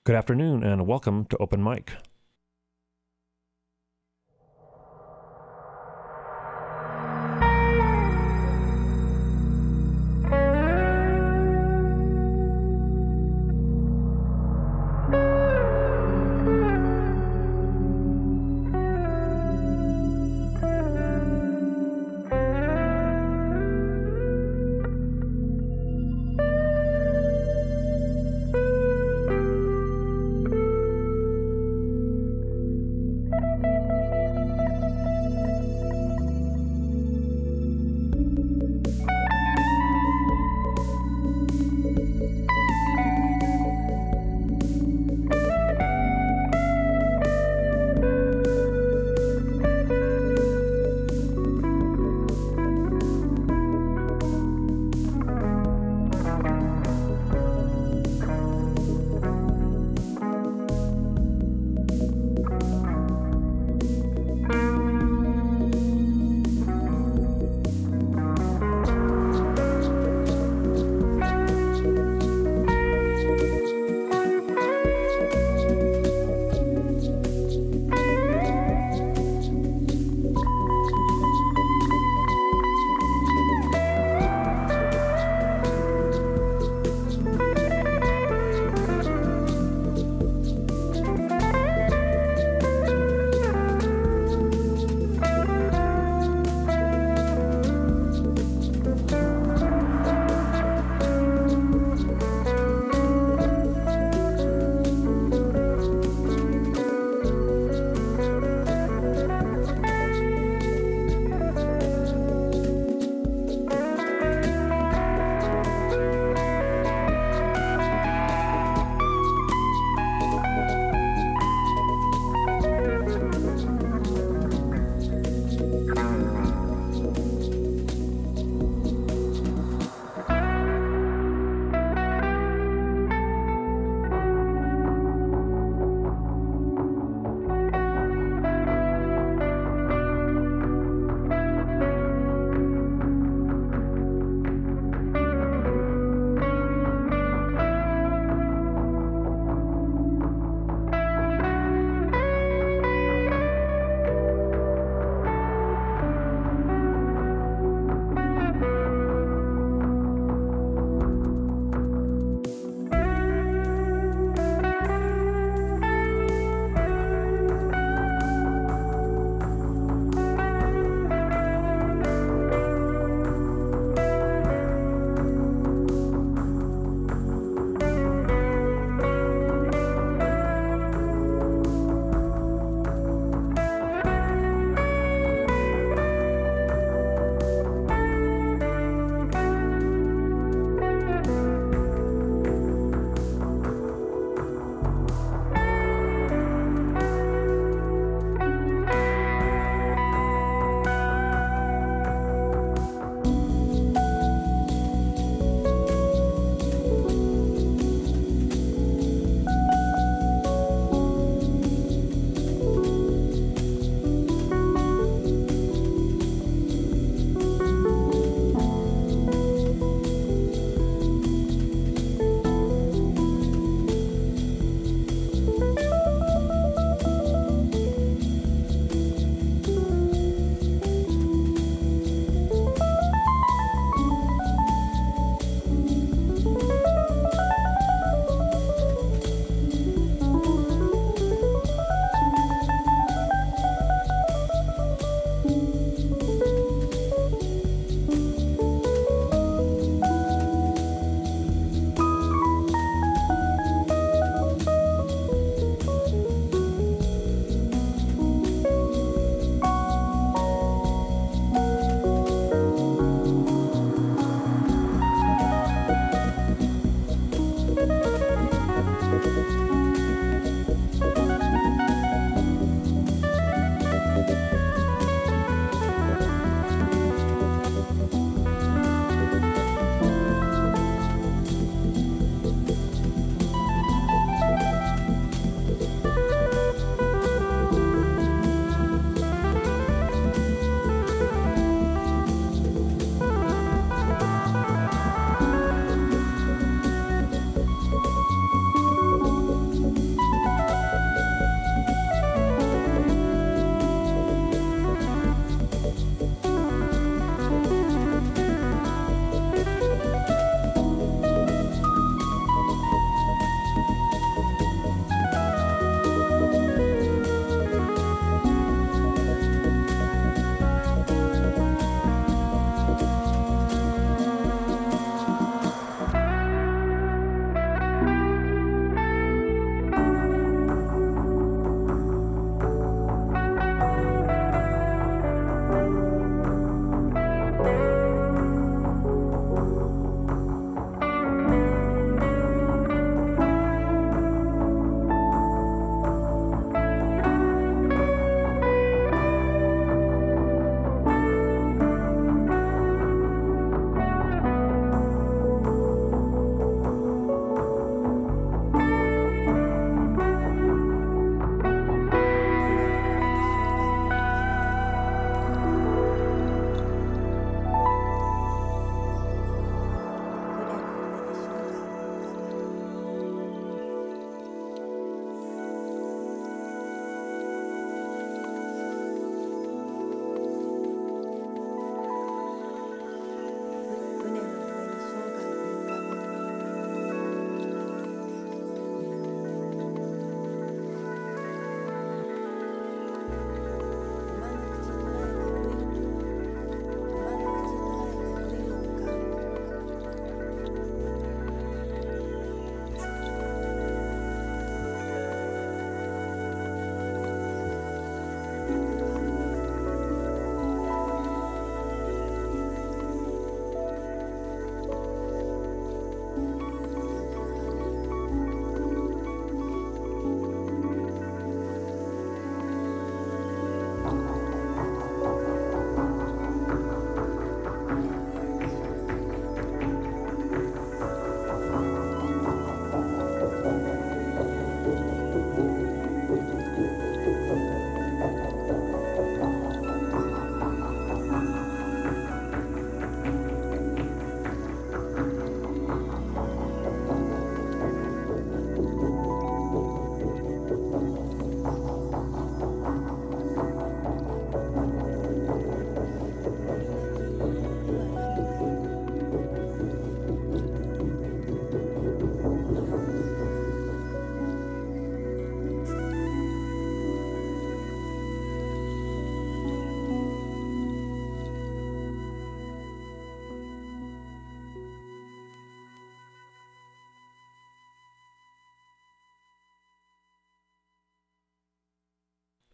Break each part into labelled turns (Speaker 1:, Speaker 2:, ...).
Speaker 1: Good afternoon and welcome to Open Mic.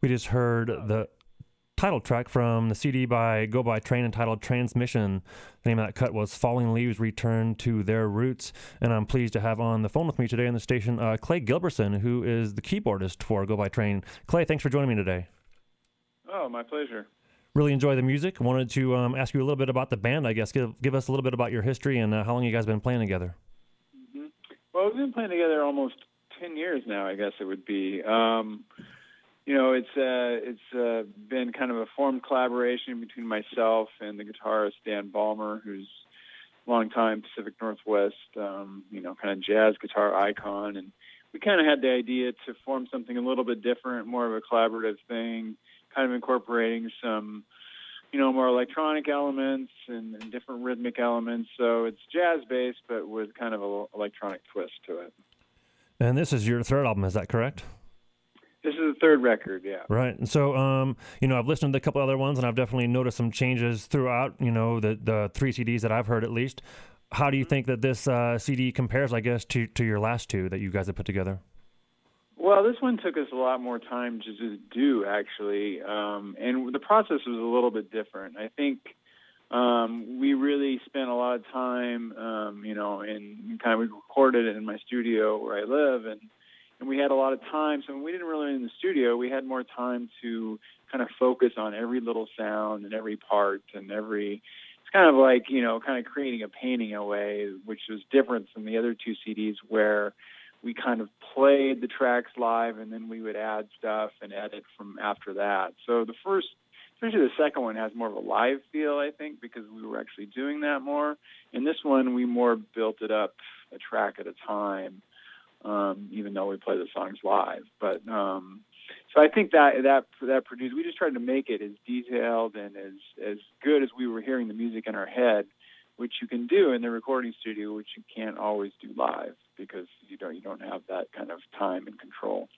Speaker 1: We just heard the title track from the CD by Go By Train entitled Transmission. The name of that cut was Falling Leaves Return to Their Roots. And I'm pleased to have on the phone with me today on the station Clay Gilbertson, who is the keyboardist for Go By Train. Clay, thanks for joining me today.
Speaker 2: Oh, my pleasure.
Speaker 1: Really enjoy the music. Wanted to ask you a little bit about the band, I guess. Give us a little bit about your history and how long you guys been playing together.
Speaker 2: Mm-hmm. Well, we've been playing together almost 10 years now, I guess it would be. It's been kind of a formed collaboration between myself and the guitarist Dan Ballmer, who's a longtime Pacific Northwest, kind of jazz guitar icon. And we kind of had the idea to form something a little bit different, more of a collaborative thing, kind of incorporating some, more electronic elements and different rhythmic elements. So it's jazz-based, but with kind of an electronic twist to it.
Speaker 1: And this is your third album, is that correct?
Speaker 2: This is the third record, yeah.
Speaker 1: Right. And so, I've listened to a couple other ones, and I've definitely noticed some changes throughout, the three CDs that I've heard at least. How do you think that this CD compares, I guess, to your last two that you guys have put together?
Speaker 2: Well, this one took us a lot more time to do, actually, and the process was a little bit different. I think we really spent a lot of time, and kind of we recorded it in my studio where I live, and we had a lot of time. So when we didn't really in the studio, we had more time to kind of focus on every little sound and every part and it's kind of like, kind of creating a painting in a way, which was different from the other two CDs where we kind of played the tracks live and then we would add stuff and edit from after that. So especially the second one has more of a live feel, I think, because we were actually doing that more. And this one, we more built it up a track at a time. Even though we play the songs live. But so I think that produced, we just tried to make it as detailed and as good as we were hearing the music in our head, which you can do in the recording studio, which you can't always do live because you don't have that kind of time and control.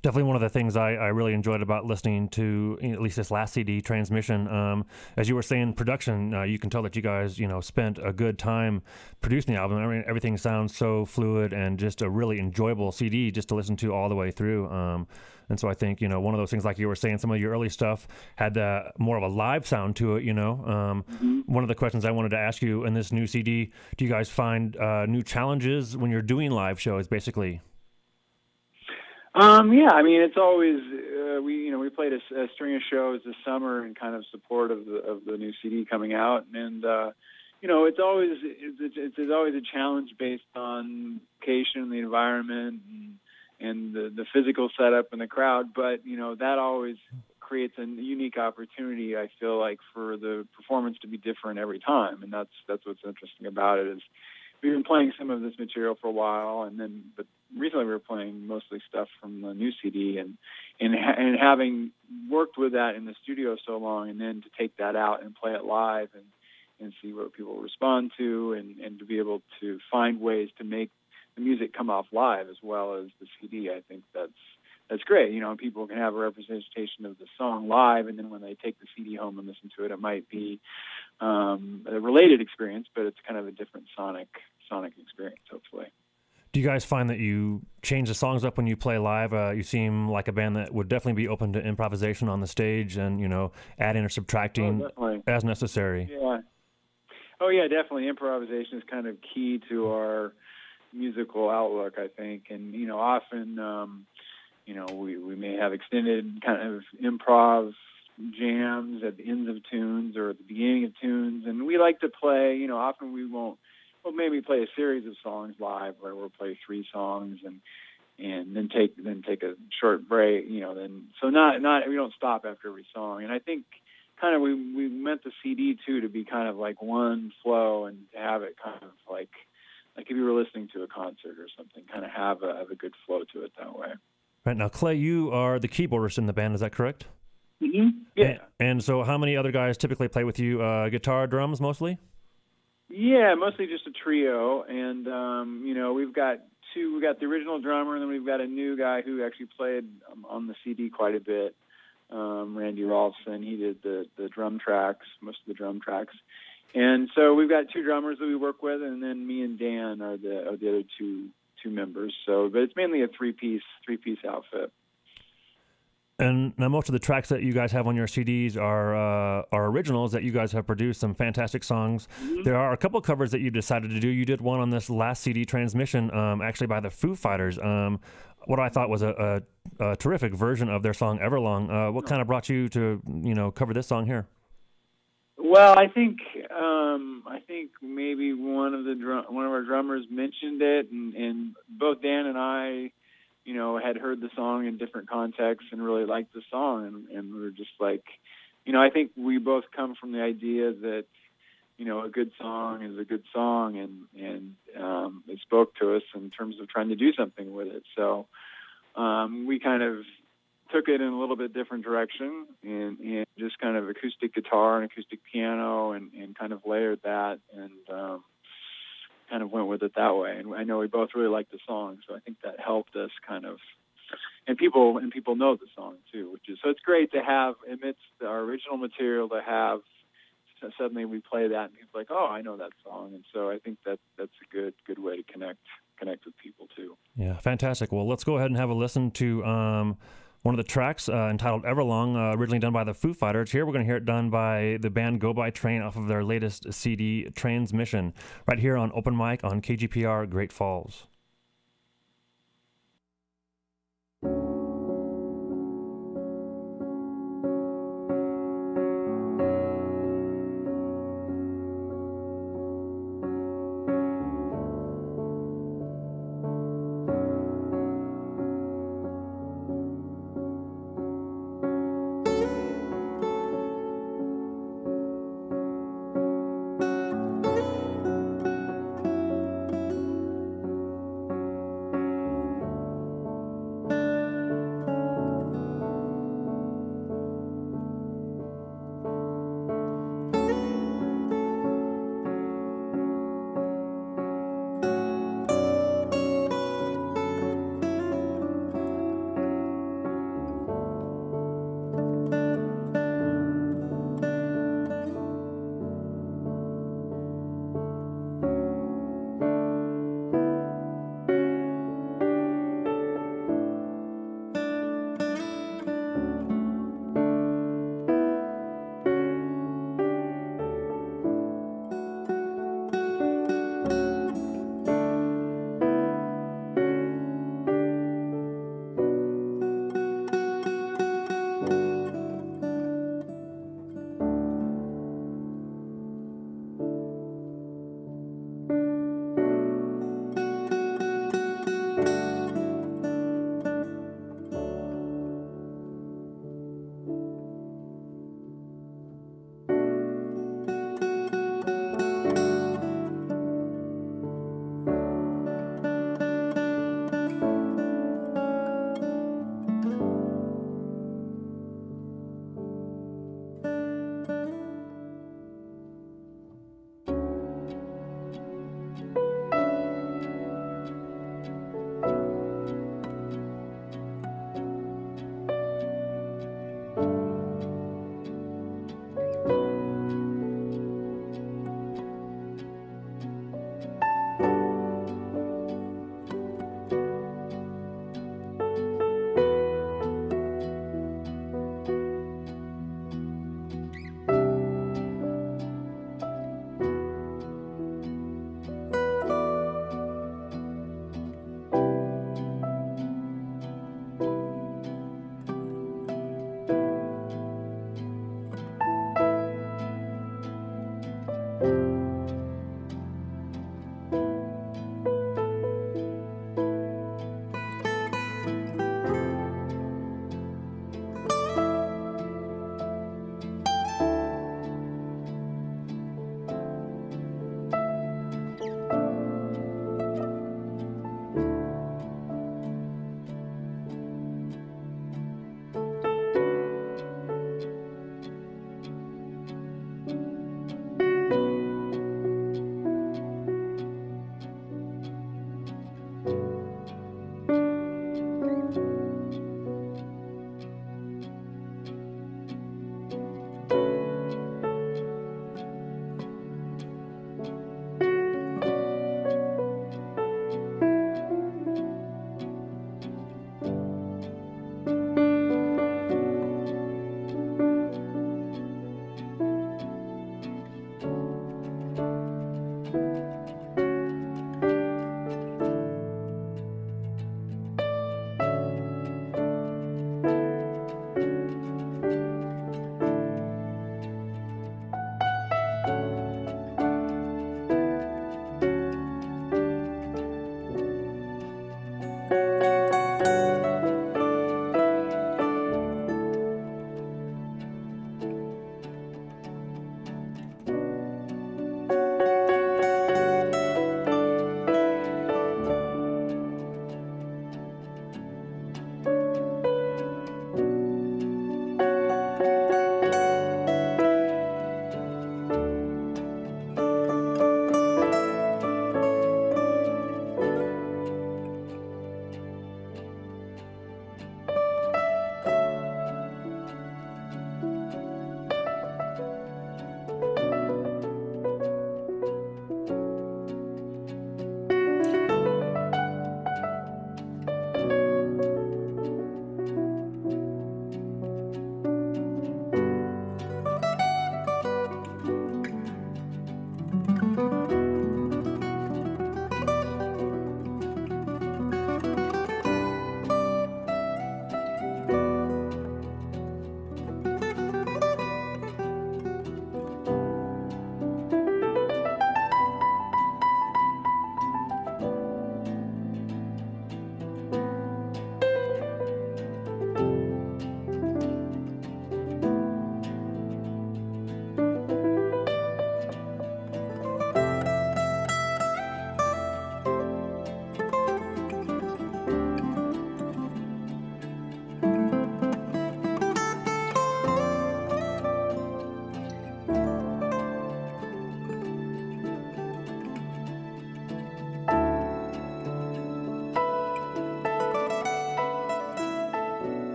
Speaker 1: Definitely one of the things I really enjoyed about listening to at least this last CD, Transmission. As you were saying, production, you can tell that you guys, spent a good time producing the album. I mean, everything sounds so fluid and just a really enjoyable CD just to listen to all the way through. And so I think, one of those things, like you were saying, some of your early stuff had more of a live sound to it, One of the questions I wanted to ask you in this new CD, do you guys find new challenges when you're doing live shows, basically?
Speaker 2: Yeah, I mean, it's always we played a string of shows this summer in kind of support of the new CD coming out, and it's always a challenge based on location, the environment, and the physical setup and the crowd. But that always creates a unique opportunity. I feel like for the performance to be different every time, and that's what's interesting about it is. We've been playing some of this material for a while, but recently we were playing mostly stuff from the new CD, and having worked with that in the studio so long, and then to take that out and play it live and see what people respond to, and to be able to find ways to make the music come off live as well as the CD. I think that's great. People can have a representation of the song live, and then when they take the CD home and listen to it, it might be a related experience, but it's kind of a different sonic experience, hopefully.
Speaker 1: Do you guys find that you change the songs up when you play live? You seem like a band that would definitely be open to improvisation on the stage and, adding or subtracting as necessary.
Speaker 2: Yeah. Oh, yeah, definitely. Improvisation is kind of key to our musical outlook, I think. And, often, we may have extended kind of improv jams at the ends of tunes or at the beginning of tunes. And we like to play, often we'll maybe play a series of songs live where we'll play 3 songs and then take a short break, so not we don't stop after every song. And I think kind of we meant the CD too to be kind of like one flow and to have it kind of like if you were listening to a concert or something, kind of have a good flow to it that way.
Speaker 1: Right. Now, Clay, you are the keyboardist in the band, is that correct?
Speaker 2: Mm-hmm. Yeah.
Speaker 1: And so how many other guys typically play with you? Guitar, drums mostly?
Speaker 2: Yeah, mostly just a trio, and we've got two. We got the original drummer, and then we've got a new guy who actually played on the CD quite a bit. Randy Rolfson, he did the drum tracks, most of the drum tracks, and so we've got 2 drummers that we work with, and then me and Dan are the other two members. So, but it's mainly a three piece outfit.
Speaker 1: And now most of the tracks that you guys have on your CDs are originals that you guys have produced, some fantastic songs.
Speaker 2: Mm-hmm.
Speaker 1: There are a couple covers that you decided to do. You did one on this last CD transmission, actually by the Foo Fighters. What I thought was a terrific version of their song Everlong. What kind of brought you to, cover this song here?
Speaker 2: Well, I think maybe one of our drummers mentioned it, and both Dan and I, had heard the song in different contexts and really liked the song, and we were just like, I think we both come from the idea that, a good song is a good song, and it spoke to us in terms of trying to do something with it. So we kind of took it in a little bit different direction, and just kind of acoustic guitar and acoustic piano, and kind of layered that, and kind of went with it that way. And I know we both really liked the song, so I think that helped us kind of. And people know the song too, so it's great to have amidst our original material to have. Suddenly we play that, and people are like, oh, I know that song, and so I think that's a good way to connect with people too.
Speaker 1: Yeah, fantastic. Well, let's go ahead and have a listen to one of the tracks entitled Everlong, originally done by the Foo Fighters. Here we're going to hear it done by the band Go By Train off of their latest CD, Transmission, right here on Open Mic on KGPR, Great Falls.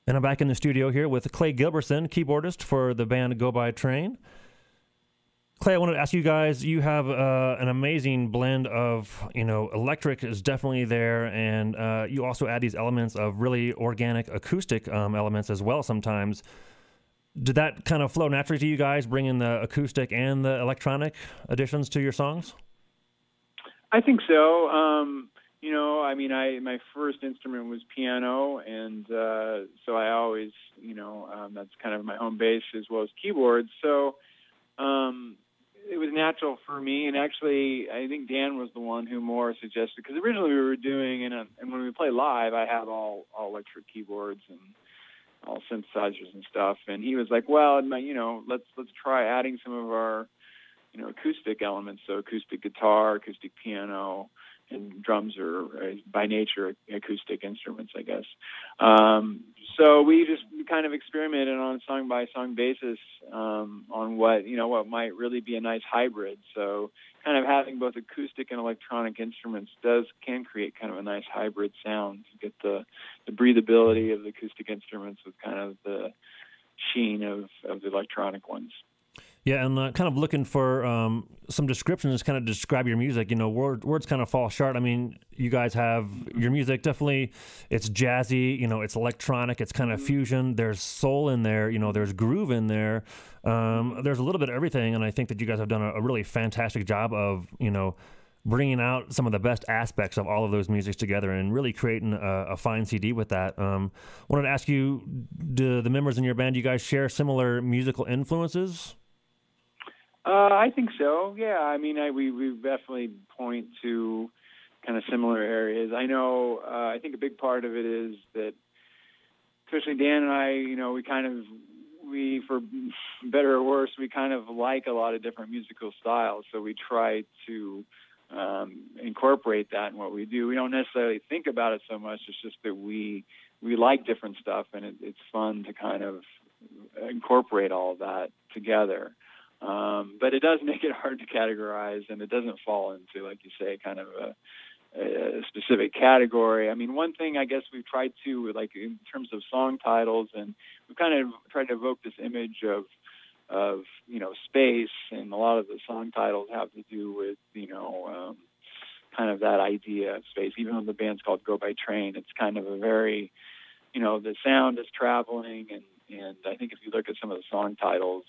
Speaker 1: And I'm back in the studio here with Clay Gilbertson, keyboardist for the band Go By Train. Clay, I wanted to ask you guys, you have an amazing blend of, electric is definitely there, and you also add these elements of really organic acoustic elements as well sometimes. Did that kind of flow naturally to you guys, bringing the acoustic and the electronic additions to your songs?
Speaker 2: I think so. My first instrument was piano, and so I always, that's kind of my home base as well as keyboards. So it was natural for me, and actually, I think Dan was the one who more suggested, because originally we were doing, and when we play live, I have all electric keyboards and all synthesizers and stuff, and he was like, well, let's try adding some of our, acoustic elements, so acoustic guitar, acoustic piano, and drums are by nature acoustic instruments, I guess. So we kind of experimented on a song-by-song basis on what might really be a nice hybrid. So kind of having both acoustic and electronic instruments can create kind of a nice hybrid sound. You get the breathability of the acoustic instruments with kind of the sheen of the electronic ones.
Speaker 1: Yeah, and kind of looking for some descriptions to kind of describe your music. Words kind of fall short. I mean, you guys have your music, definitely, it's jazzy, it's electronic, it's kind of fusion. There's soul in there, there's groove in there. There's a little bit of everything, and I think that you guys have done a really fantastic job of, bringing out some of the best aspects of all of those musics together and really creating a fine CD with that. Wanted to ask you, do the members in your band, do you guys share similar musical influences?
Speaker 2: I think so. Yeah, I mean, we definitely point to kind of similar areas. I know. I think a big part of it is that, especially Dan and I, we for better or worse, we kind of like a lot of different musical styles. So we try to incorporate that in what we do. We don't necessarily think about it so much. It's just that we like different stuff, and it's fun to kind of incorporate all of that together. But it does make it hard to categorize, and it doesn't fall into, like you say, kind of a specific category. I mean, one thing I guess we've tried to, like in terms of song titles, and we've kind of tried to evoke this image of space, and a lot of the song titles have to do with, kind of that idea of space. Even though the band's called Go By Train, it's kind of a very, the sound is traveling, and I think if you look at some of the song titles,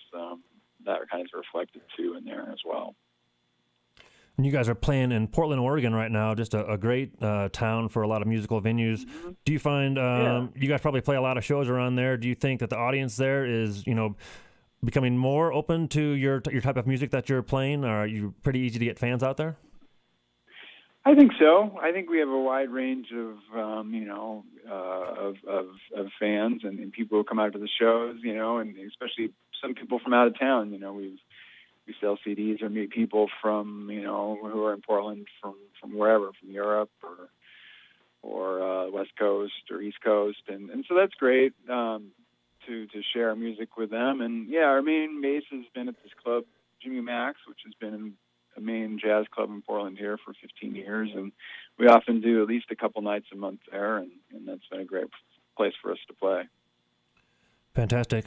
Speaker 2: that are kind of reflected too in there as well.
Speaker 1: And you guys are playing in Portland, Oregon right now, just a great town for a lot of musical venues. Mm-hmm. Do you find you guys probably play a lot of shows around there? Do you think that the audience there is, becoming more open to your type of music that you're playing? Or are you pretty easy to get fans out there?
Speaker 2: I think so. I think we have a wide range of fans and people who come out to the shows, and especially some people from out of town. We sell CDs or meet people from who are in Portland from wherever, from Europe or West Coast or East Coast, and so that's great to share our music with them. And yeah, our main base has been at this club, Jimmy Mac's, which has been a main jazz club in Portland here for 15 years, and we often do at least a couple nights a month there, and that's been a great place for us to play. Fantastic.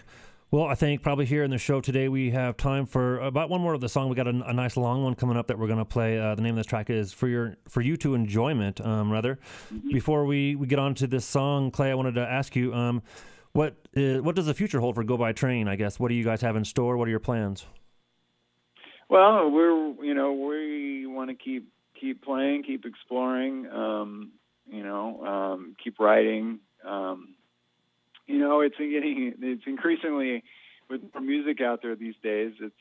Speaker 1: Well, I think probably here in the show today we have time for about one more of the song. We got a nice long one coming up that we're going to play. The name of this track is For You to Enjoyment, rather. Mm-hmm. Before we get on to this song, Clay, I wanted to ask you, what does the future hold for Go By Train, I guess? What do you guys have in store? What are your plans?
Speaker 2: Well, we want to keep playing, keep exploring, keep writing. It's increasingly, with more music out there these days, it's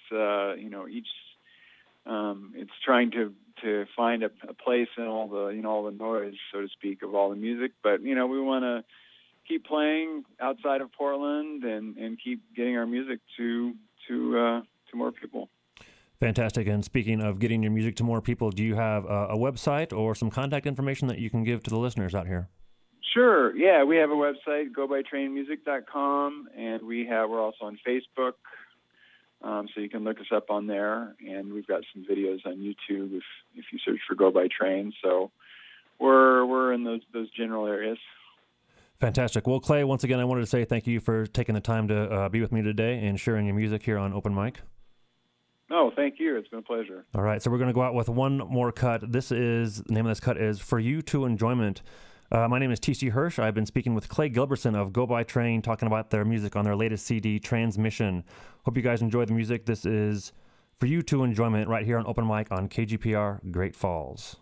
Speaker 2: it's trying to find a place in all the noise, so to speak, of all the music. But we want to keep playing outside of Portland and keep getting our music to more people.
Speaker 1: Fantastic. And speaking of getting your music to more people, do you have a website or some contact information that you can give to the listeners out here?
Speaker 2: Sure. Yeah, we have a website, gobytrainmusic.com, and we're also on Facebook, so you can look us up on there. And we've got some videos on YouTube if you search for Go By Train. So we're in those general areas.
Speaker 1: Fantastic. Well, Clay, once again, I wanted to say thank you for taking the time to be with me today and sharing your music here on Open Mic.
Speaker 2: Oh, thank you. It's been a pleasure.
Speaker 1: All right, so we're going to go out with one more cut. The name of this cut is For You to Enjoyment. My name is T.C. Hirsch. I've been speaking with Clay Gilbertson of Go By Train, talking about their music on their latest CD, Transmission. Hope you guys enjoy the music. This is For You to Enjoyment right here on Open Mic on KGPR Great Falls.